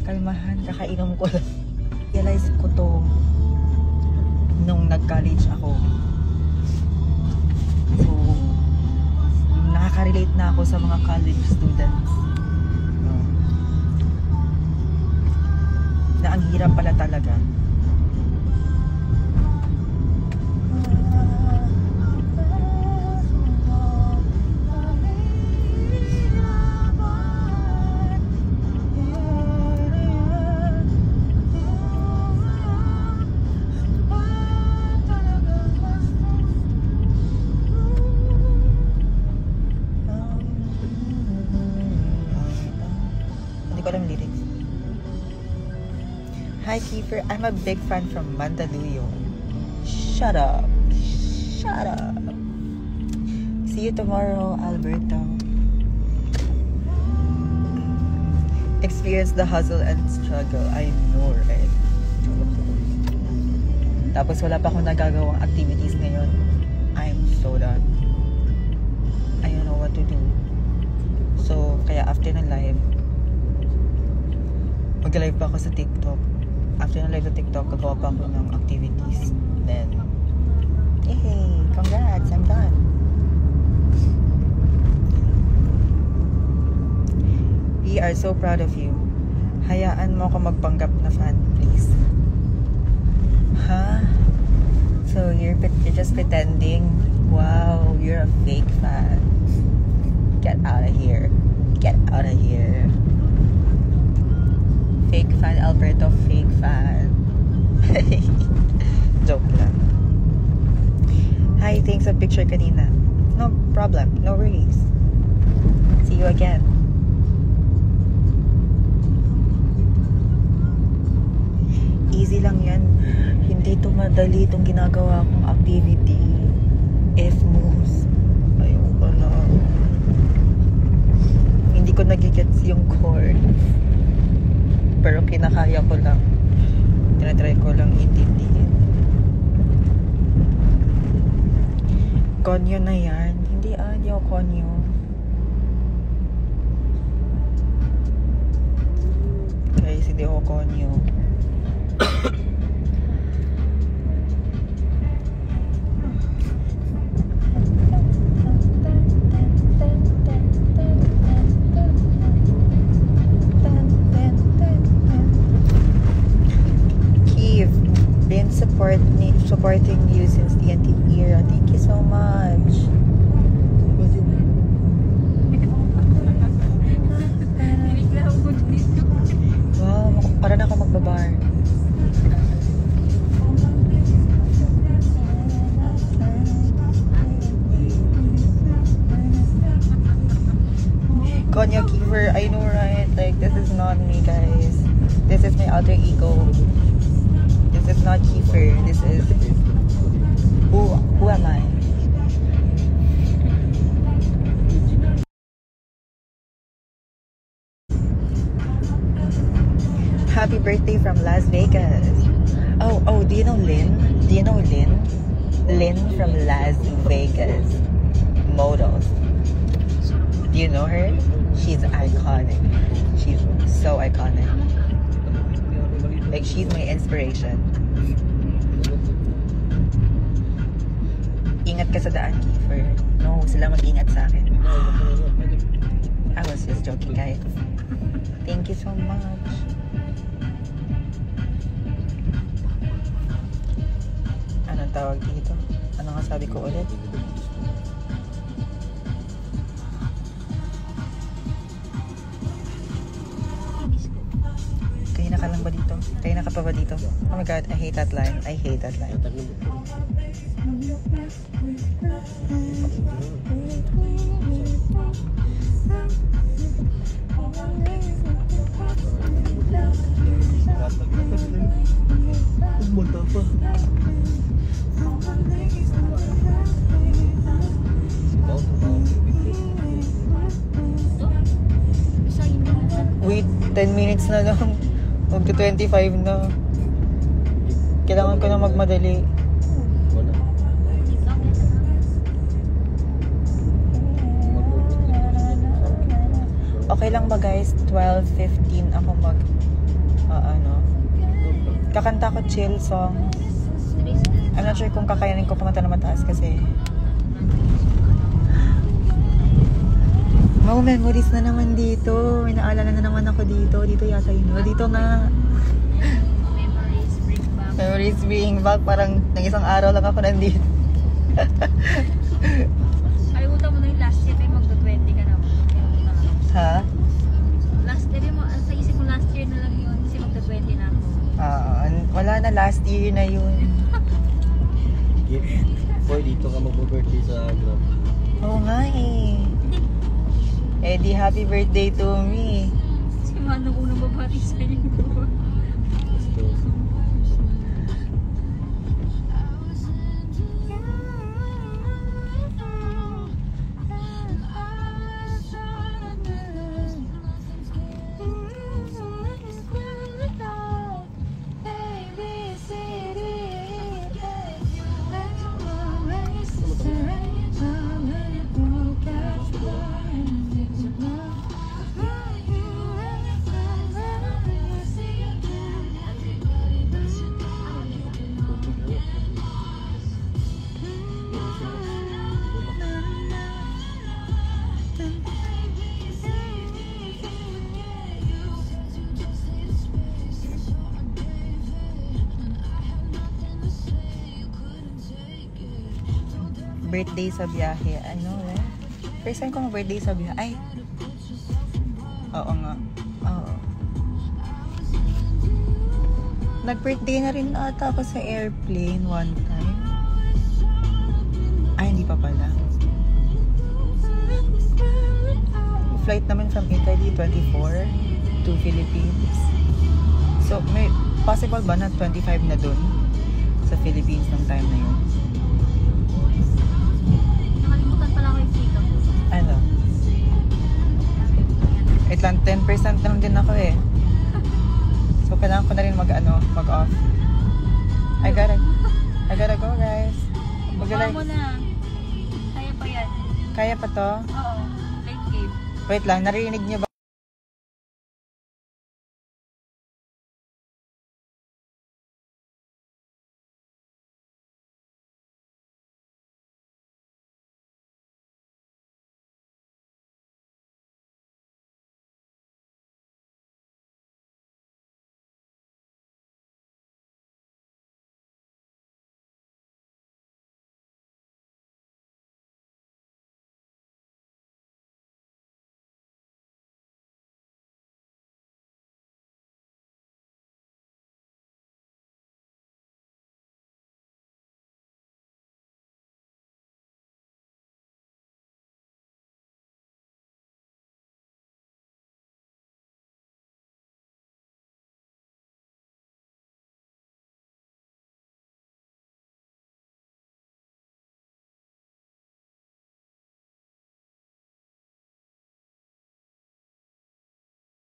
Kalmahan, kakainom ko lang. Realize ko to nung nag-college ako. So, nakaka-relate na ako sa mga college students. Na ang hirap pala talaga. Lyrics. Hi Kiefer, I'm a big fan from Mandaluyong. Shut up. Shut up. See you tomorrow, Alberto. Experience the hustle and struggle. I know, right? Tapos wala pa akong nagagawang activities ngayon. I'm so done. I don't know what to do. So, kaya after ng live, mag-live pa ako sa TikTok. After ng live sa TikTok, gagawa pa ako ng activities. Then, hey, congrats, I'm done. We are so proud of you. Hayaan mo ako magpanggap na fan, please. Huh? So, you're just pretending? Wow, you're a fake fan. Get out of here. Get out of here. Fake fan, Alberto, fake fan. Joke lang. Hi, thanks sa picture kanina. No problem, no worries. See you again. Easy lang yan. Hindi to madali itong ginagawa kong activity. F-moves. Ayoko na. Hindi ko nagigets yung chord. Pero kinakaya ko lang. Tinatry ko lang intindihin. Konyo na yan. Hindi ako konyo. Guys, hindi ako konyo. Supporting you since the antique era. Thank you so much. Wow, para na ako magbabar. Konya Kiefer, I know, right? Like, this is not me, guys. This is my alter ego. This is not Kiefer. This is who am I? Happy birthday from Las Vegas. Oh, do you know Lynn? Do you know Lynn? Lynn from Las Vegas Models. Do you know her? She's iconic. She's so iconic. Like, she's my inspiration. Ingat ka sa daan, Kiefer. No, sila mag-ingat sa akin. I was just joking, guys. Thank you so much. Anong tawag dito? Ano nga sabi ko ulit? Kaya na ka lang ba dito? Kaya na ka pa ba dito? Oh my god, I hate that line. I hate that line. Wait, 10 minutes na lang. Mag-25 na. Kailangan ko na magmadali. Okay lang ba guys? 12:15 ako Kakanta ko chill songs. I'm not sure kung kakayanin ko kumanta na mataas kasi memories na naman dito. May naalala na naman ako dito. Dito yata yun. Dito nga. Memories bring back. Parang nang isang araw lang ako nandito. Kalimutan mo na yung last year, magdo-20 ka na. Ha? Last year mo, sa isip mo last year na lang yun, kasi magdo-20 na ako. Wala na, last year na yun. Boy, dito ka mag-birthday sa Grab. Oo nga eh. Eddie, happy birthday to me. Si Manong unang babati sa inyo. Let's go. Birthday sa biyahe. Ano eh? First time ko mag-birthday sa biyahe. Ay! Oo nga. Oo. Nag-birthday na rin ata ako sa airplane one time. Ay, hindi pa pala. Flight naman from Italy, 24 to Philippines. So, may possible ba na 25 na dun sa Philippines ng time na yun? Nakalimutan pala ako yung sika ko. Ano? Wait lang, 10% lang din ako eh. So, kailangan ko na rin mag-off. I gotta go, guys. Baba mo na. Kaya pa yan. Kaya pa to? Oo. Late game. Wait lang, narinig niyo ba?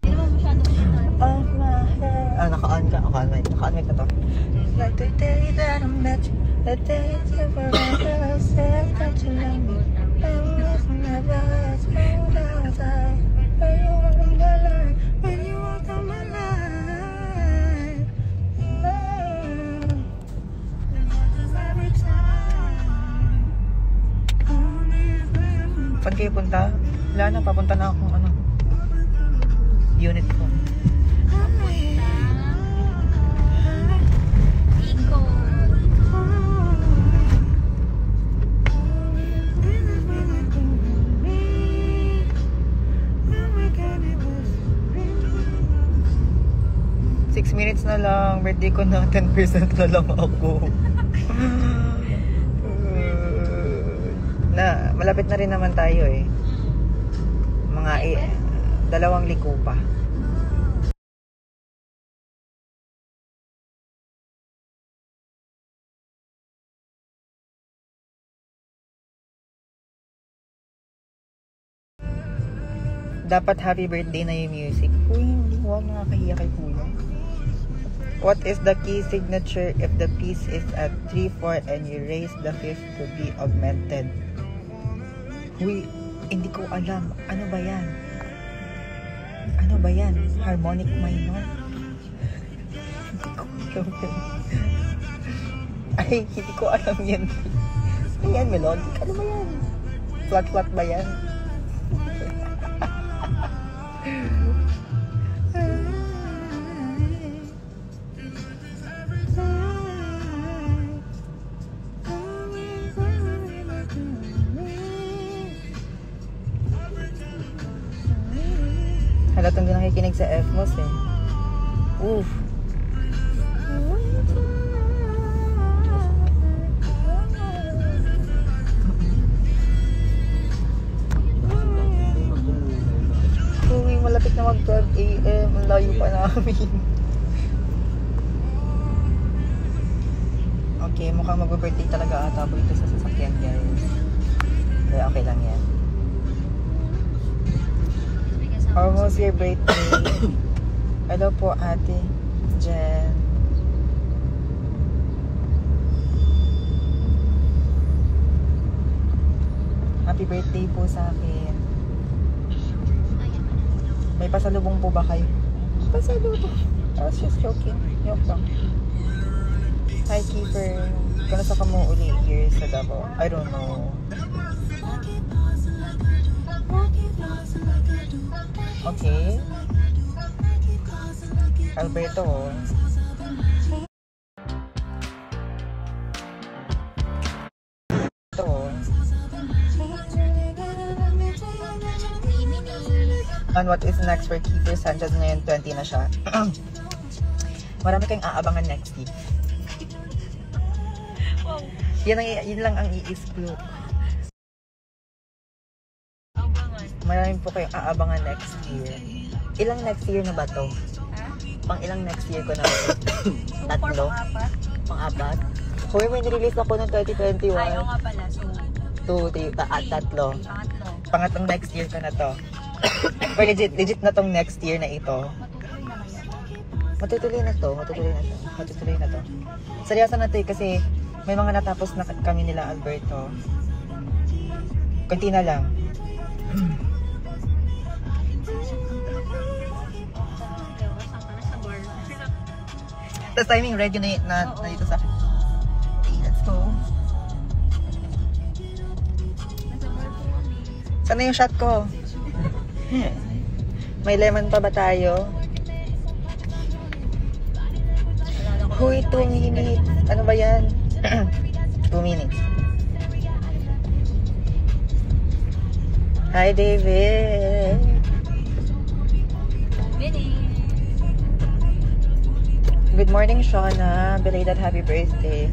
Hindi naman masyado masyado. Off my head. Naka-on ka. Naka-on mic na to. Like the day that I met you, the day you were I said that you love me. I was never as old as I. When you walked on my line, when you walked on my line. Every time. Pag kayo punta, wala na, papunta na akong unit ko. Iko. Six minutes na lang. Birthday ko na 10% na lang ako. Malapit na rin naman tayo eh. Mga 2 liko pa. Dapat happy birthday na yung music. Uy, hindi. Huwag nakakahiya kay kuya. What is the key signature if the piece is at 3/4 and you raise the fifth to be augmented? Uy, hindi ko alam. Ano ba yan? Ano ba yan? Harmonic minor? Hindi ko alam yun. Ay, hindi ko alam yan. Ayan, melodic. Ano ba yan? Flat-flat ba yan? Halatang din nakikinig sa FMOS eh. Oof. Uy, malapit na mag 12 AM. Ang layo pa namin. Okay, mukhang mag-birthday talaga ata po ito sa sasakyan, guys. Kaya okay lang yan. Almost your birthday. Hello po, Ate Jen. Happy birthday po sa akin. May pasalubong po ba kayo? Pasalubong. I was just joking. Joke lang. Hi, Kiefer. Kamusta ka mo uli here sa Davao? I don't know. Okay. Alberto. And what is next for Kiefer Sanchez ngayon? 20 na siya. Marami kayong aabangan next week. Wow. Yun lang ang i-explore. Marami po kayong aabangan next year. Ilang next year na ba to? Ha? Pang ilang next year ko na ba? Tatlo? Pang-apat? Pang-apat? Hoy, may nirelease ako ng 2021. Ayaw nga pala. So, 2, 3, tatlo. pangatlo. Pangatlong next year ko na to. Pero legit na tong next year na ito. Matutuloy naman yan. Matutuloy na to. Seryoso na to eh, kasi may mga natapos na kami nila, Alberto. Kunti na lang. Tapos timing ready na dito sa akin. Okay, let's go. Sana yung shot ko? May lemon pa ba tayo? Huy, 2 minutes. Ano ba yan? 2 minutes. Hi, David. Good morning, Shauna. Belated happy birthday.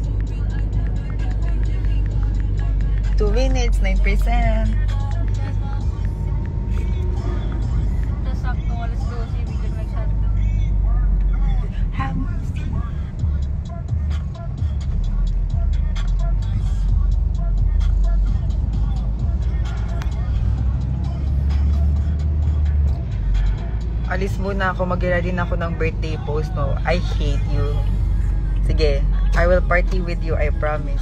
2 minutes, 9%. Sakto, alas 12, bigyan nag-shutdown. Alis muna ako, mag-ready na ako ng birthday post mo. I hate you. Sige, I will party with you, I promise.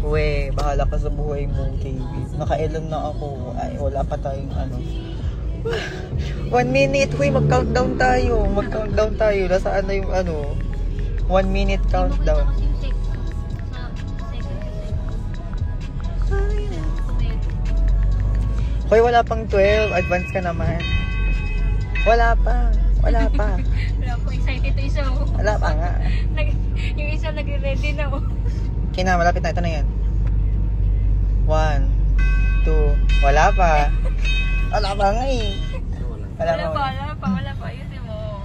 Uwe, bahala ka sa buhay mo, KB. Nakailan na ako. Ay, wala pa tayong ano. 1 minute, huy, mag-countdown tayo. Mag-countdown tayo. Nasaan na yung ano? 1 minute countdown. Hoy, wala pang 12. Advance ka naman. Wala pa. Wala po, excited to isa. Wala pa nga. Yung isa nagre-ready na. Kina, malapit na. Ito na yan. 1, 2. Wala pa. Wala pa nga eh. Wala pa. Ayusin mo.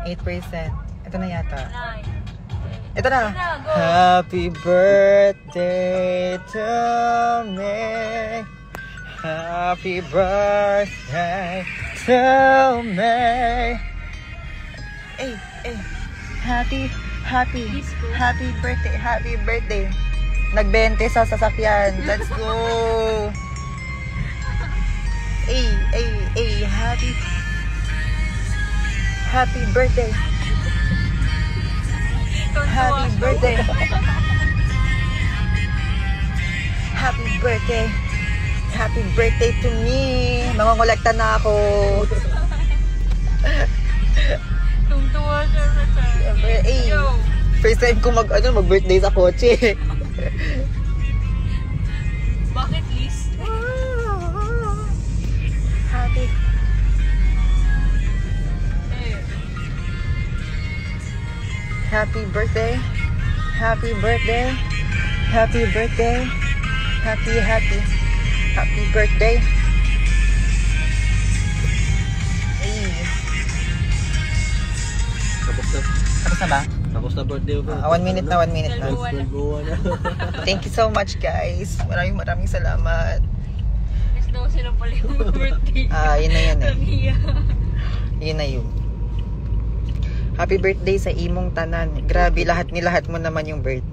8%. Ito na yata. 9. Ito na. Go. Happy birthday to me. Happy birthday to me. Happy birthday. Nag-20 sa sasakyan. Let's go. Happy birthday. Happy birthday. Happy birthday. Happy birthday to me. Mangongolekta na ako. Tuwang-tuwa siya sa Siyempre, eh. First time ko mag-birthday sa kotse. Bucket list. Happy. Happy birthday. Happy birthday. Happy birthday. Happy birthday. Hey. Tapos na ba? Tapos na birthday ko. 1 minute na. Nagbuwa na. Thank you so much, guys. Maraming salamat. Gusto daw sila pala yung birthday. Yun na yun eh. Tamiya. Yun na yun. Happy birthday sa imong tanan. Grabe, lahat mo naman yung birthday.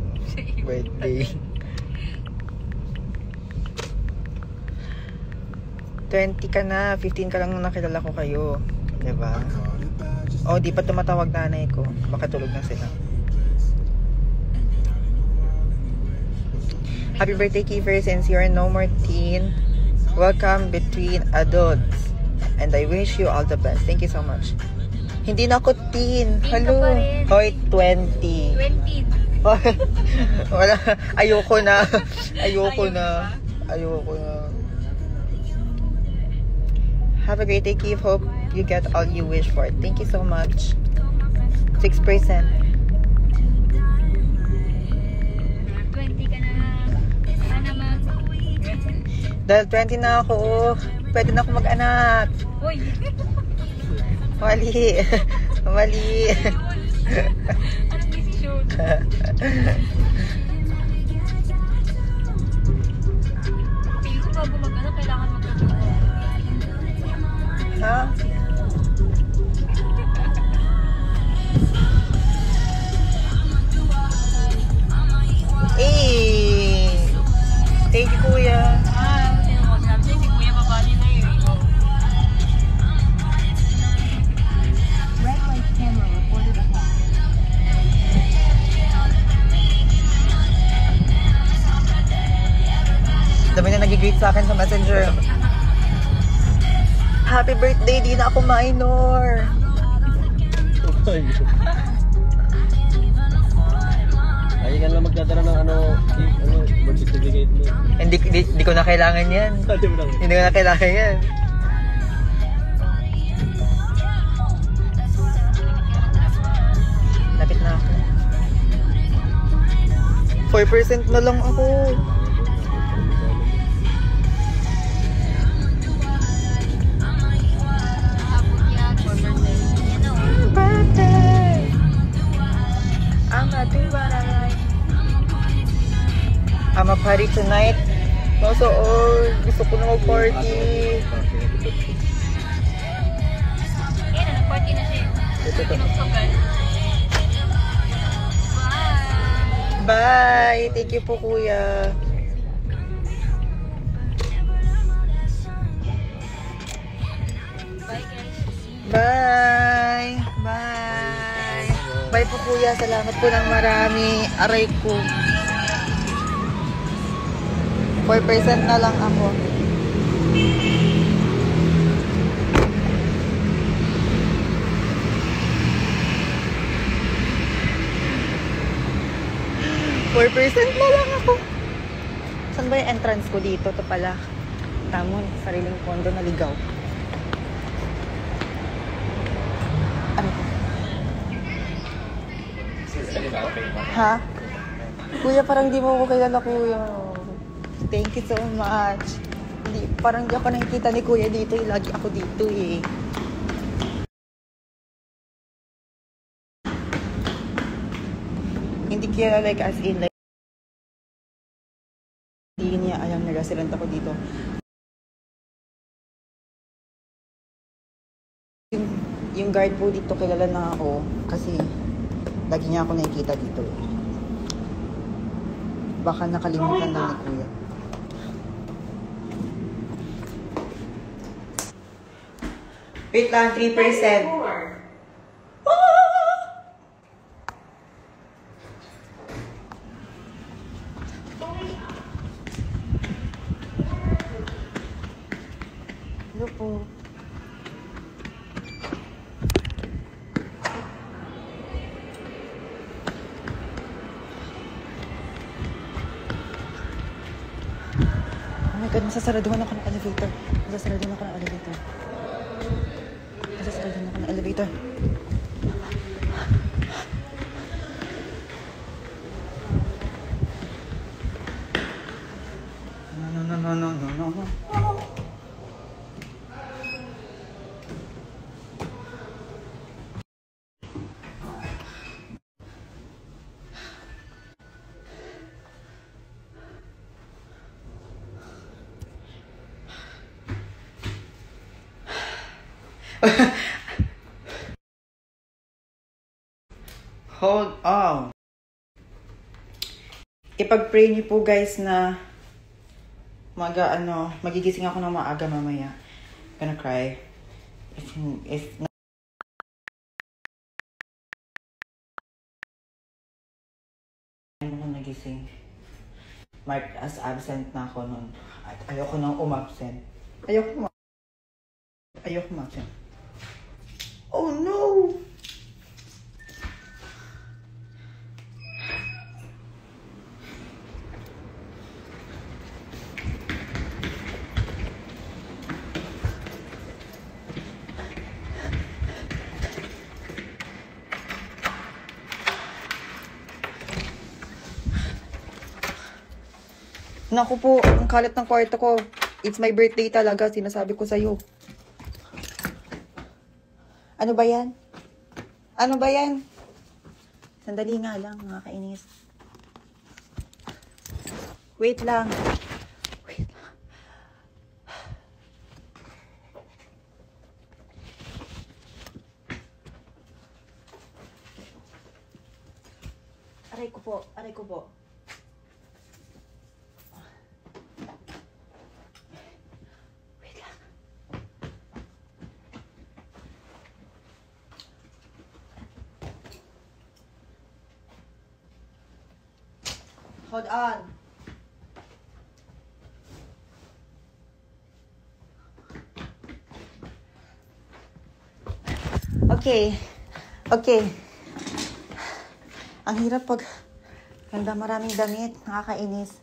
20 ka na, 15 ka lang nung nakilala ko kayo. Diba? Oh, di pa tumatawag nanay ko. Baka tulog na sila. Happy birthday, Kiefer. Since you're no more teen, welcome between adults. And I wish you all the best. Thank you so much. Hindi na ako teen. Teen ka Hello. pa rin. Hoy, 20. 20. Wala. Ayoko na. Ayaw na. Have a great day, Keith. Hope you get all you wish for. Thank you so much. 6%. 20 ka na. Sana mag... Dahil 20 na ako, pwede na ako mag-anak. Uy! Mali. Anong desisyon? Pili ko bago mag-ano, kailangan magkajowa. Ha? Thank you, Kuya. Sino mo? Sabi si Kuya babali na yun. Red light camera reported ahead. Dami na nag-greet sa akin sa messenger. Happy birthday, di na ako minor. Ay, ka lang magdadala ng birth certificate mo. Hindi ko na kailangan yan. Hindi ko na kailangan yan. Lapit na ako. 4% na lang ako. Birthday! I'ma do what I like. I'ma party tonight. Also, gusto ko na mag-party. Nag-party na siya. Pinagsugal. Bye! Thank you po, Kuya. Bye guys. Bye! Bye! Bye po, Kuya. Salamat po ng marami. Aray ko. 4% na lang ako. % na lang ako. Saan ba yung entrance ko dito? Ito pala. Tamon, sariling kondo na ligaw. Ano? Ha? Kuya, parang di mo ko kilala, Kuya. Thank you so much. Parang di ako nakikita ni Kuya dito. Lagi ako dito eh. Hindi kaya like as in like hindi niya alam na resident ako dito. Yung guard po dito kilala na ako kasi lagi niya ako nakikita dito. Baka nakalimutan na ni Kuya. Wait lang, 3%. Hello po. masasaraduhan ako ng elevator. Masasaraduhan ako ng elevator. Masasaraduhan ako ng elevator. No. Hold on. Ipag-pray niyo po guys na magigising ako ng maaga mamaya. I'm gonna cry. If ako nagising. Mark as absent na ako nun. At ayoko nang umabsent. Ayoko umabsent. Oh no! Naku po, ang kalat ng kwarto ko. It's my birthday talaga, sinasabi ko sa'yo. Ano ba yan? Ano ba yan? Sandali nga lang, mga kainis. Wait lang. Wait lang. Aray ko po, aray ko po. Hold on. Okay. Ang hirap pag ganda maraming damit. Nakakainis.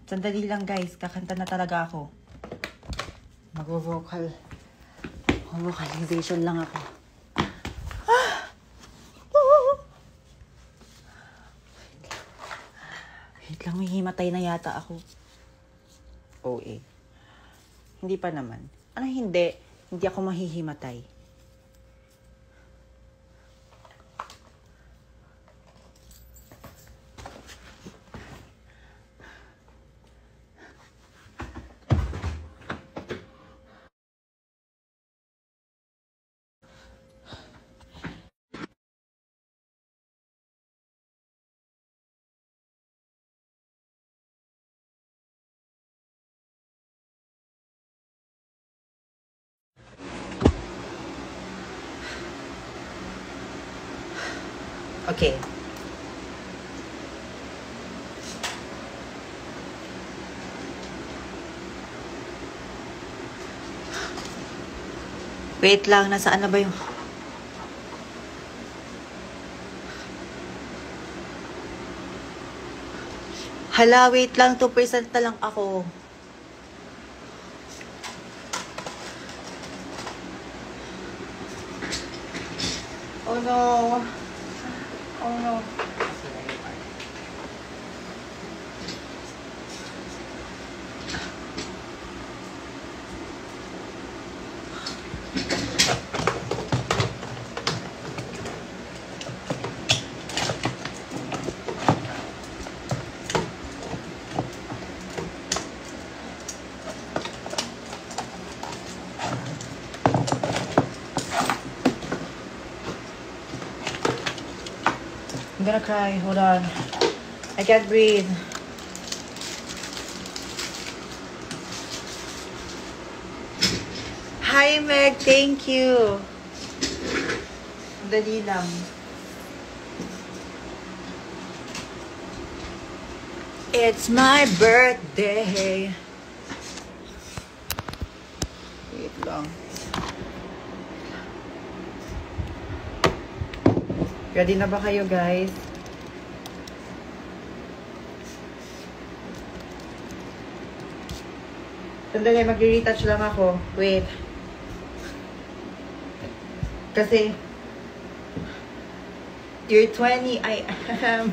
Sandali lang guys. Kakanta na talaga ako. Mag-vocalization lang ako. Wait lang, may himatay na yata ako. OA. Hindi pa naman. Ano hindi? Hindi ako mahihimatay. Okay. Wait lang, nasaan na ba yung... Hala, wait lang, 2% na lang ako. Oh no. Oh no. I'm gonna cry. Hold on. I can't breathe. Hi, Meg. Thank you. Dali lang. It's my birthday. Wait lang. Ready na ba kayo, guys? Sandali, mag-retouch lang ako. Wait. Kasi, you're 20, I am